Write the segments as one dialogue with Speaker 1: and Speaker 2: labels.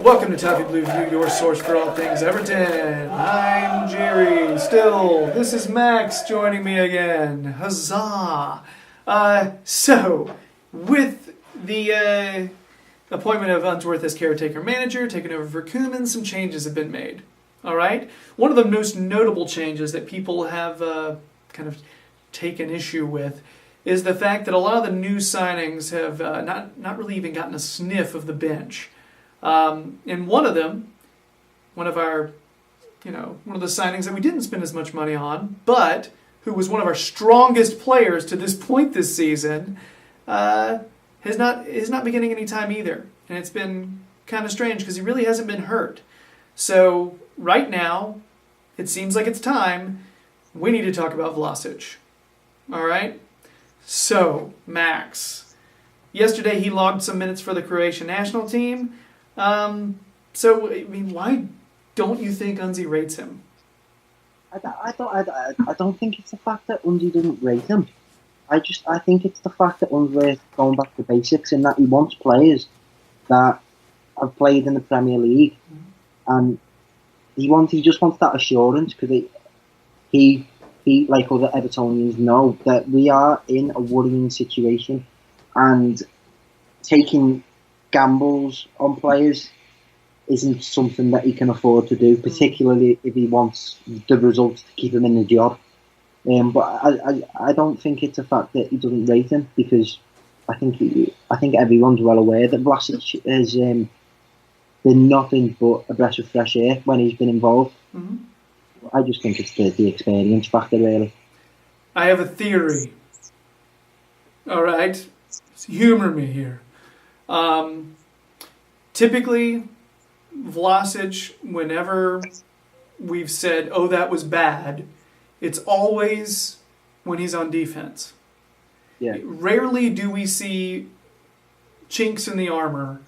Speaker 1: Welcome to Toffee Blue View, your source for all things Everton. I'm Gerry. Still, this is Max joining me again. Huzzah! So, with the appointment of Unsworth as caretaker manager, taking over for Koeman, some changes have been made. All right? One of the most notable changes that people have kind of taken issue with is the fact that a lot of the new signings have not really even gotten a sniff of the bench. And one of them, one of the signings that we didn't spend as much money on, but who was one of our strongest players to this point this season, is not beginning any time either. And it's been kind of strange because he really hasn't been hurt. So right now, it seems like it's time we need to talk about Vlasic. All right? So, Max. Yesterday he logged some minutes for the Croatian national team. Why don't you think Unzi rates him?
Speaker 2: I don't think it's the fact that Unzi didn't rate him. I think it's the fact that Unsworth going back to basics and that he wants players that have played in the Premier League, and he just wants that assurance because he like other Evertonians know that we are in a worrying situation, and taking gambles on players isn't something that he can afford to do, particularly if he wants the results to keep him in the job. But I don't think it's a fact that he doesn't rate him, because I think everyone's well aware that Vlasic has been nothing but a breath of fresh air when he's been involved. Mm-hmm. I just think it's the experience factor, really.
Speaker 1: I have a theory. All right, humor me here. Typically, Vlasic, whenever we've said, "Oh, that was bad," it's always when he's on defense.
Speaker 2: Yeah.
Speaker 1: Rarely do we see chinks in the armor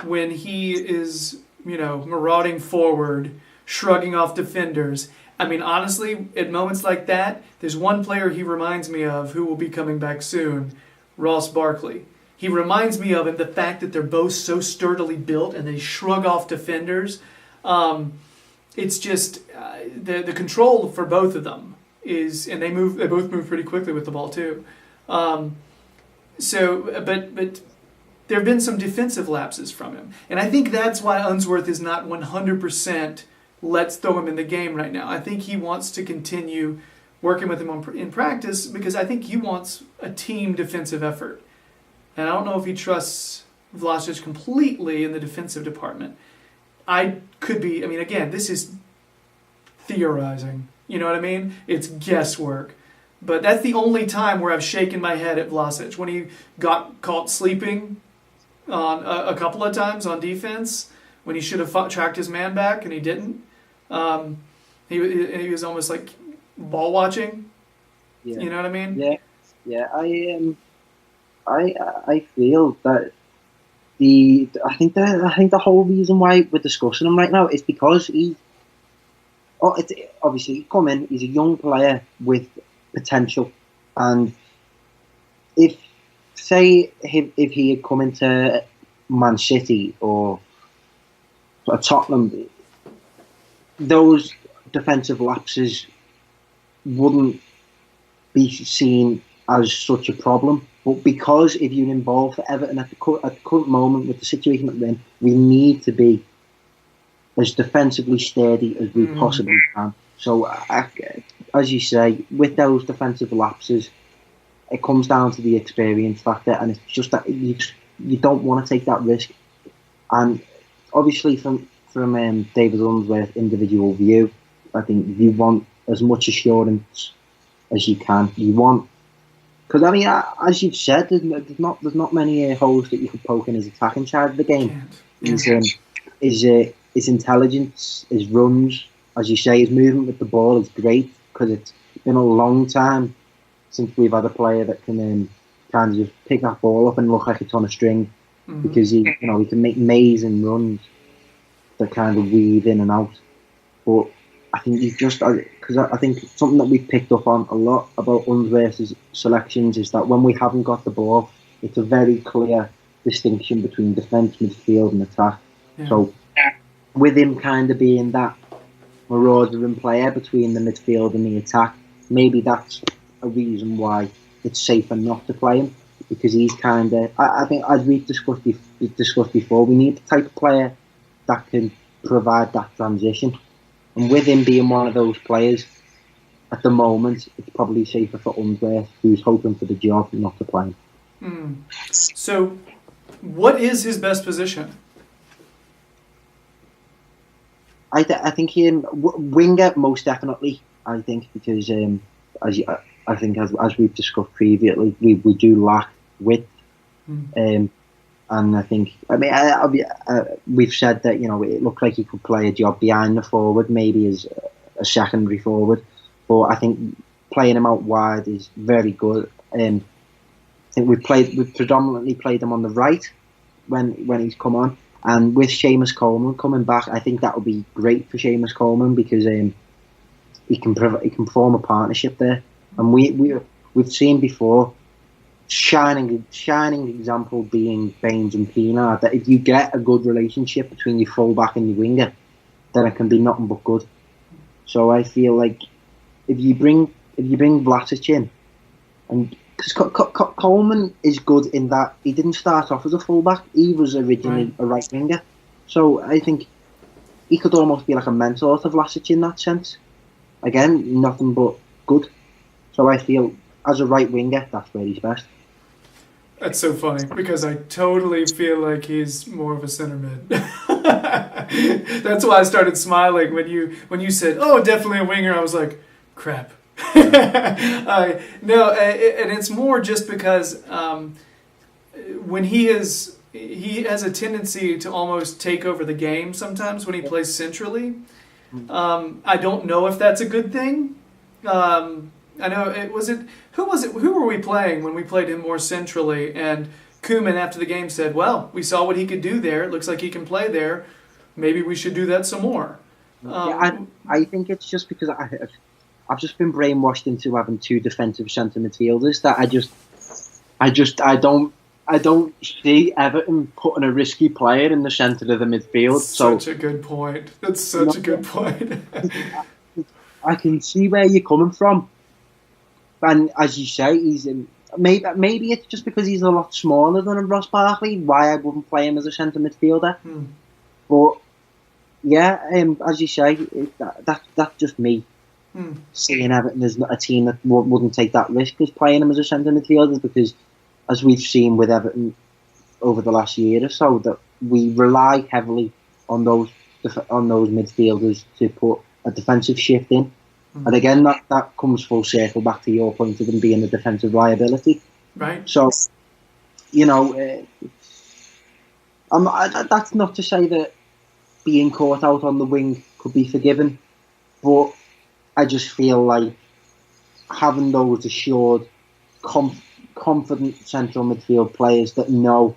Speaker 1: when he is, marauding forward, shrugging off defenders. I mean, honestly, at moments like that, there's one player he reminds me of who will be coming back soon, Ross Barkley. He reminds me of the fact that they're both so sturdily built and they shrug off defenders. It's just the control for both of them is, and they both move pretty quickly with the ball too. But there have been some defensive lapses from him, and I think that's why Unsworth is not 100%. Let's throw him in the game right now. I think he wants to continue working with him in practice because I think he wants a team defensive effort. And I don't know if he trusts Vlasic completely in the defensive department. Again, this is theorizing. You know what I mean? It's guesswork. But that's the only time where I've shaken my head at Vlasic. When he got caught sleeping on a couple of times on defense, when he should have tracked his man back and he didn't. He was almost like ball watching. Yeah. You know what I mean?
Speaker 2: Yeah. I feel that I think the whole reason why we're discussing him right now is because it's obviously come in. He's a young player with potential, and if he had come into Man City or Tottenham, those defensive lapses wouldn't be seen as such a problem. But because if you're involved for Everton at the current moment with the situation that we're in, we need to be as defensively steady as we possibly can. So, as you say, with those defensive lapses, it comes down to the experience factor, and it's just that you don't want to take that risk. And obviously, from David Unsworth's individual view, I think you want as much assurance as you can. You want. Because as you've said, there's not many holes that you could poke in his attacking side of the game. His intelligence, his runs, as you say, his movement with the ball is great. Because it's been a long time since we've had a player that can kind of just pick that ball up and look like it's on a string. Mm-hmm. Because he can make amazing runs that kind of weave in and out. But I think because I think something that we've picked up on a lot about Unsworth's selections is that when we haven't got the ball, it's a very clear distinction between defence, midfield and attack. Yeah. So with him kind of being that maraudering player between the midfield and the attack, maybe that's a reason why it's safer not to play him, because he's kind of, I think, as we've discussed before, we need the type of player that can provide that transition. And with him being one of those players, at the moment, it's probably safer for Unsworth, who's hoping for the job, not to play him.
Speaker 1: So, what is his best position?
Speaker 2: I think him winger most definitely. I think because as we've discussed previously, we do lack width, and I think we've said that it looked like he could play a job behind the forward, maybe as a secondary forward, but I think playing him out wide is very good. I think we've predominantly played him on the right when he's come on. And with Seamus Coleman coming back, I think that would be great for Seamus Coleman, because he can form a partnership there. And we've seen before, shining example being Baines and Pienaar, that if you get a good relationship between your fullback and your winger, then it can be nothing but good. So I feel like if you bring Vlasic in, and because Coleman is good in that he didn't start off as a fullback, he was originally a right winger. So I think he could almost be like a mentor to Vlasic in that sense. Again, nothing but good. So I feel as a right winger, that's where he's best.
Speaker 1: That's so funny, because I totally feel like he's more of a center mid. That's why I started smiling when you said, "Oh, definitely a winger." I was like, "Crap." No, and it's more just because when he has a tendency to almost take over the game sometimes when he plays centrally. I don't know if that's a good thing. I know who were we playing when we played him more centrally? And Koeman after the game said, "Well, we saw what he could do there. It looks like he can play there. Maybe we should do that some more."
Speaker 2: I think it's just because I've just been brainwashed into having two defensive centre midfielders that I don't see Everton putting a risky player in the centre of the midfield.
Speaker 1: Such a good point. That's such a good point.
Speaker 2: I can see where you're coming from, and as you say, he's in. Maybe it's just because he's a lot smaller than Ross Barkley. Why I wouldn't play him as a centre midfielder, but yeah, as you say, that's just me. Seeing Everton as a team that wouldn't take that risk as playing him as a centre midfielder, because as we've seen with Everton over the last year or so, that we rely heavily on those midfielders to put a defensive shift in. And again, that comes full circle back to your point of them being a defensive liability.
Speaker 1: Right.
Speaker 2: So, that's not to say that being caught out on the wing could be forgiven, but I just feel like having those assured, confident central midfield players that know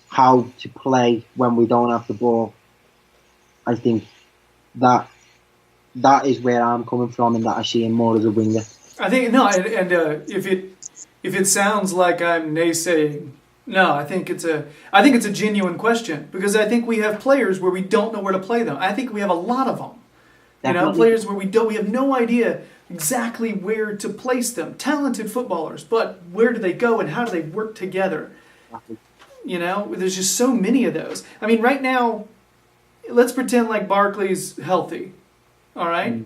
Speaker 2: how to play when we don't have the ball, I think that is where I'm coming from, and that I see him more as a winger.
Speaker 1: I think if it sounds like I'm naysaying, no, I think it's a genuine question, because I think we have players where we don't know where to play them. I think we have a lot of them.
Speaker 2: Definitely.
Speaker 1: Players where we have no idea exactly where to place them. Talented footballers, but where do they go and how do they work together?
Speaker 2: Exactly.
Speaker 1: There's just so many of those. I mean, right now, let's pretend like Barkley's healthy. All right?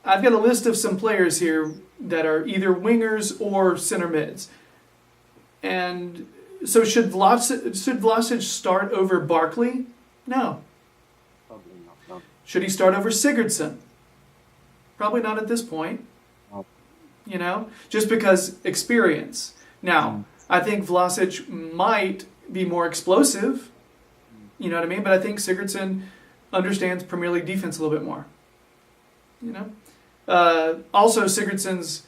Speaker 1: I've got a list of some players here that are either wingers or center mids. And so should Vlasic start over Barkley? No.
Speaker 2: Probably not. No.
Speaker 1: Should he start over Sigurdsson? Probably not at this point.
Speaker 2: No.
Speaker 1: Just because experience. Now, I think Vlasic might be more explosive. You know what I mean? But I think Sigurdsson understands Premier League defense a little bit more. Also, Sigurdsson's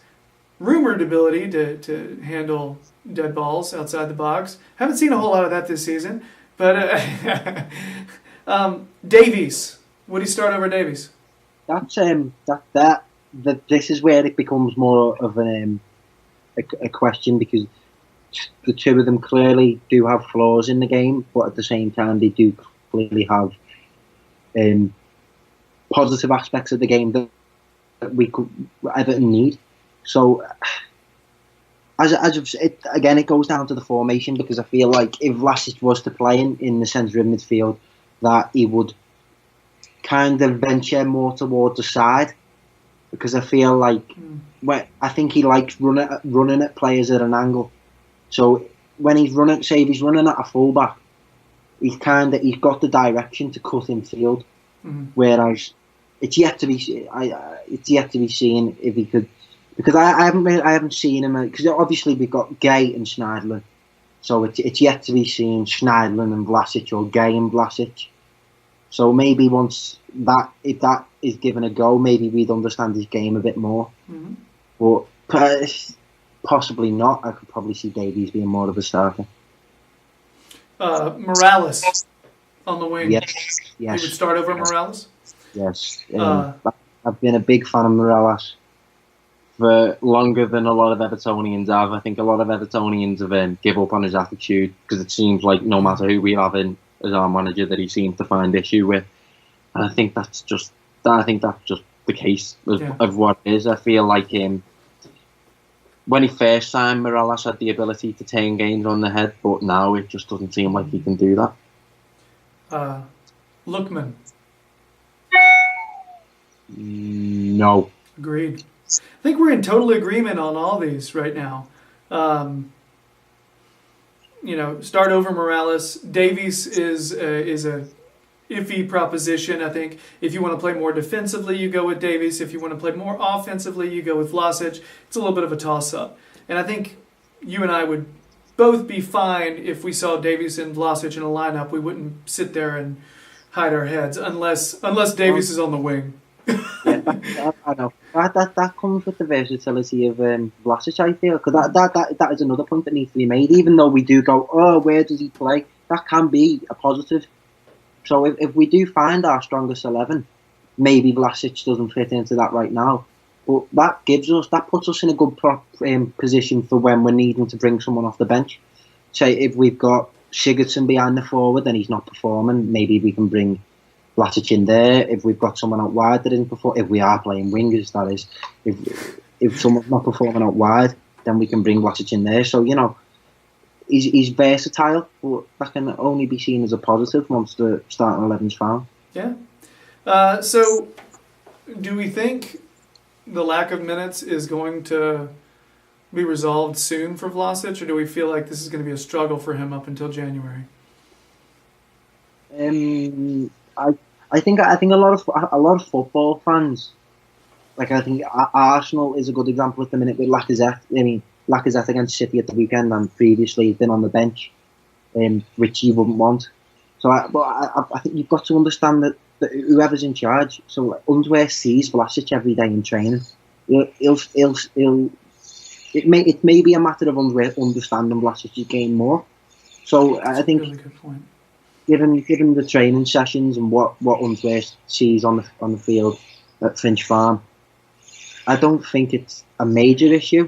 Speaker 1: rumored ability to handle dead balls outside the box. Haven't seen a whole lot of that this season. But Davies. Would he start over Davies?
Speaker 2: That's this is where it becomes more of a question, because the two of them clearly do have flaws in the game, but at the same time they do clearly have positive aspects of the game that we could Everton need. So, it goes down to the formation, because I feel like if Vlasic was to play in the centre of midfield, that he would kind of venture more towards the side, because I feel like I think he likes running at players at an angle. So when he's running, say if he's running at a fullback, he's got the direction to cut in field. Whereas it's yet to be seen if he could, because I haven't seen him, because obviously we've got Gay and Schneiderlin, so it's yet to be seen Schneiderlin and Vlasic or Gay and Vlasic. So maybe if that is given a go, maybe we'd understand his game a bit more. But possibly not. I could probably see Davies being more of a starter.
Speaker 1: Morales on the wing.
Speaker 2: Yes.
Speaker 1: You would start over Morales?
Speaker 2: Yes. I've been a big fan of Morales for longer than a lot of Evertonians have. I think a lot of Evertonians have give up on his attitude, because it seems like no matter who we have in as our manager, that he seems to find issue with. And I think that's just the case of what it is. I feel like when he first signed, Morales had the ability to turn games on the head, but now it just doesn't seem like he can do that.
Speaker 1: Lookman.
Speaker 2: No.
Speaker 1: Agreed. I think we're in total agreement on all these right now. Start over Morales. Davies is a iffy proposition. I think if you want to play more defensively, you go with Davies. If you want to play more offensively, you go with Vlasic. It's a little bit of a toss-up. And I think you and I would both be fine if we saw Davies and Vlasic in a lineup. We wouldn't sit there and hide our heads unless Davies is on the wing.
Speaker 2: I know. That comes with the versatility of Vlasic, I feel, because that is another point that needs to be made. Even though we do go, where does he play? That can be a positive. So if we do find our strongest 11, maybe Vlasic doesn't fit into that right now, but that puts us in a good position for when we're needing to bring someone off the bench. Say if we've got Sigurdsson behind the forward and he's not performing, maybe we can bring Vlasic in there. If we've got someone out wide that isn't performing, if we are playing wingers, that is, if someone's not performing out wide, then we can bring Vlasic in there. So he's versatile, but that can only be seen as a positive once the starting 11's found.
Speaker 1: Yeah. So, do we think the lack of minutes is going to be resolved soon for Vlasic, or do we feel like this is going to be a struggle for him up until January?
Speaker 2: I think a lot of football fans, like I think Arsenal is a good example at the minute with Lacazette. I mean, Lacazette against City at the weekend, and previously he's been on the bench, which you wouldn't want. So, I think you've got to understand that whoever's in charge. So, Unsworth sees Vlasic every day in training. It may be a matter of Unsworth understanding Vlasic's game more. So, I think.
Speaker 1: Really good point.
Speaker 2: Given the training sessions and what Unsworth sees on the field at Finch Farm, I don't think it's a major issue,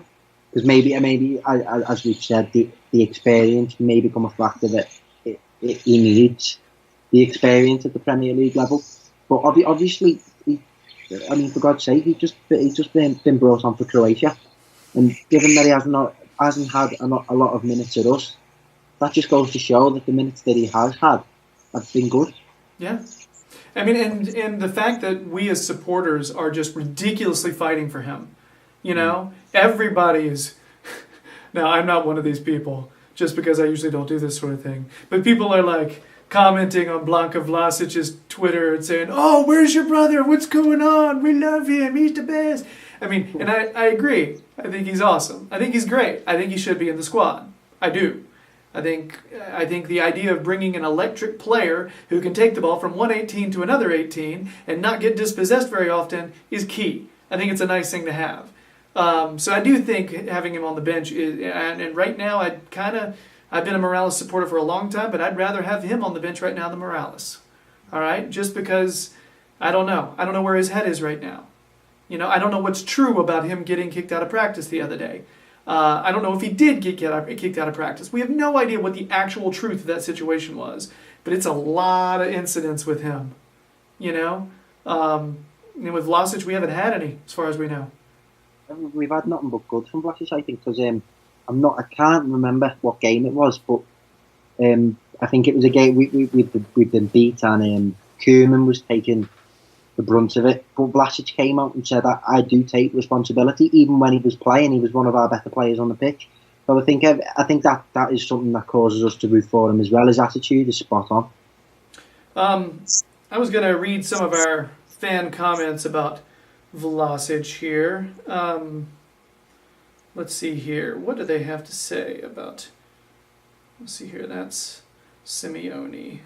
Speaker 2: because maybe as we've said, the experience may become a factor that he needs the experience at the Premier League level. But obviously, for God's sake, he's just been brought on for Croatia, and given that he hasn't had a lot of minutes at us, that just goes to show that the minutes that he has had have been good.
Speaker 1: Yeah. I mean, and the fact that we as supporters are just ridiculously fighting for him. Everybody is... Now, I'm not one of these people, just because I usually don't do this sort of thing. But people are like commenting on Blanka Vlasic's Twitter and saying, "Oh, where's your brother? What's going on? We love him. He's the best." I mean, and I agree. I think he's awesome. I think he's great. I think he should be in the squad. I do. I think the idea of bringing an electric player who can take the ball from one 18 to another 18 and not get dispossessed very often is key. I think it's a nice thing to have. So I do think having him on the bench is, and right now I've been a Morales supporter for a long time, but I'd rather have him on the bench right now than Morales. All right, just because I don't know where his head is right now. I don't know what's true about him getting kicked out of practice the other day. I don't know if he did get kicked out of practice. We have no idea what the actual truth of that situation was, but it's a lot of incidents with him. you know. And with Vlasic, we haven't had any, as far as we know.
Speaker 2: We've had nothing but good from Vlasic, I think, because I can't remember what game it was, but I think it was a game we've been beat, and Koeman was taking the brunt of it. But Vlasic came out and said, I do take responsibility. Even when he was playing, he was one of our better players on the pitch. So I think that is something that causes us to root for him as well. His attitude is spot on.
Speaker 1: I was going to read some of our fan comments about Vlasic here. Let's see here. What do they have to say about... Let's see here. That's Simeone.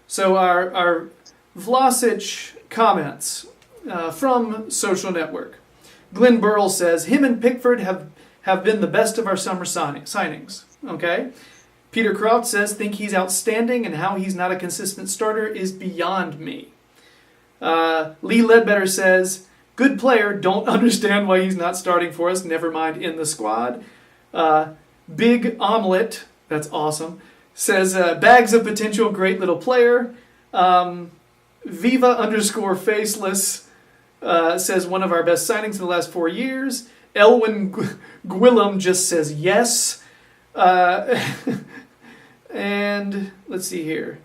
Speaker 1: So our Vlasic comments from Social Network. Glenn Burrell says, him and Pickford have been the best of our summer signings. Okay? Peter Kraut says, think he's outstanding and how he's not a consistent starter is beyond me. Lee Ledbetter says, good player, don't understand why he's not starting for us, never mind in the squad. Big Omelette, that's awesome, says, bags of potential, great little player. Viva_faceless says, one of our best signings in the last 4 years. Elwin Gwillem just says yes. And let's see here.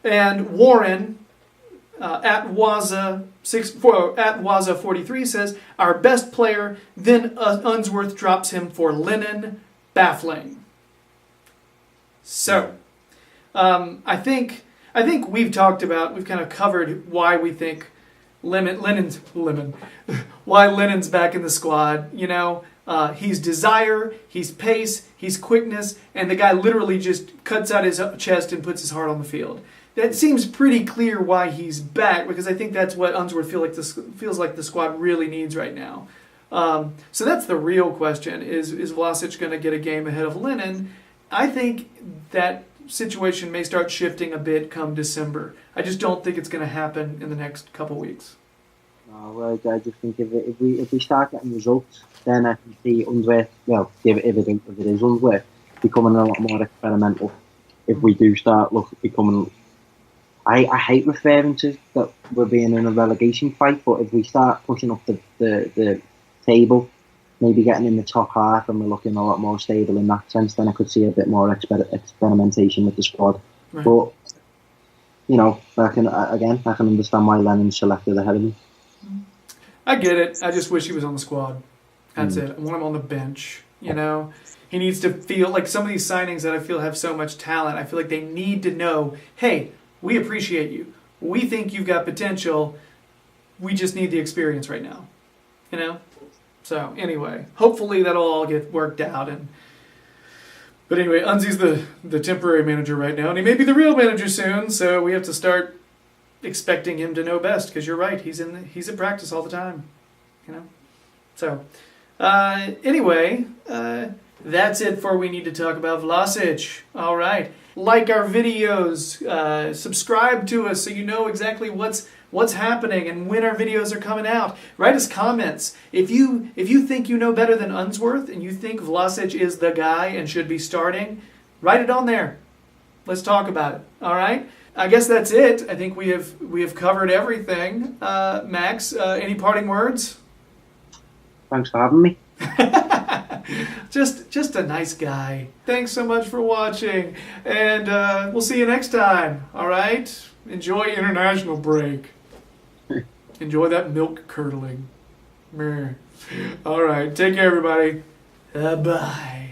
Speaker 1: And Warren at Waza43 says, our best player, then Unsworth drops him for Lennon. Baffling. So, I think we've kind of covered why we think why Lennon's back in the squad. You know, he's desire, he's pace, he's quickness, and the guy literally just cuts out his chest and puts his heart on the field. That seems pretty clear why he's back, because I think that's what Unsworth feels like the squad really needs right now. So that's the real question, is Vlasic going to get a game ahead of Lennon? I think that situation may start shifting a bit come December. I just don't think it's going to happen in the next couple weeks.
Speaker 2: No, I just think if we start getting results, then I can see Unsworth, well, if it is Unsworth, becoming a lot more experimental. If we do start becoming... I hate referring to that we're being in a relegation fight, but if we start pushing up the table, maybe getting in the top half, and we're looking a lot more stable in that sense, then I could see a bit more experimentation with the squad. Right. But, you know, I can understand why Lennon's selected ahead of me.
Speaker 1: I get it. I just wish he was on the squad. That's it. I want him on the bench, you know. He needs to feel like some of these signings that I feel have so much talent, I feel like they need to know, hey, we appreciate you. We think you've got potential. We just need the experience right now, you know? So anyway, hopefully that'll all get worked out. But anyway, Unzi's the temporary manager right now, and he may be the real manager soon, so we have to start expecting him to know best, because you're right, he's in practice all the time, you know? So anyway, that's it for We Need to Talk About Vlasic. All right. Like our videos, subscribe to us so you know exactly what's happening and when our videos are coming out. Write us comments. If you think you know better than Unsworth and you think Vlasic is the guy and should be starting, write it on there. Let's talk about it. All right? I guess that's it. I think we have covered everything. Max, any parting words?
Speaker 2: Thanks for having me.
Speaker 1: Just a nice guy. Thanks so much for watching, and we'll see you next time. All right? Enjoy international break. Enjoy that milk curdling. All right. Take care, everybody. Bye.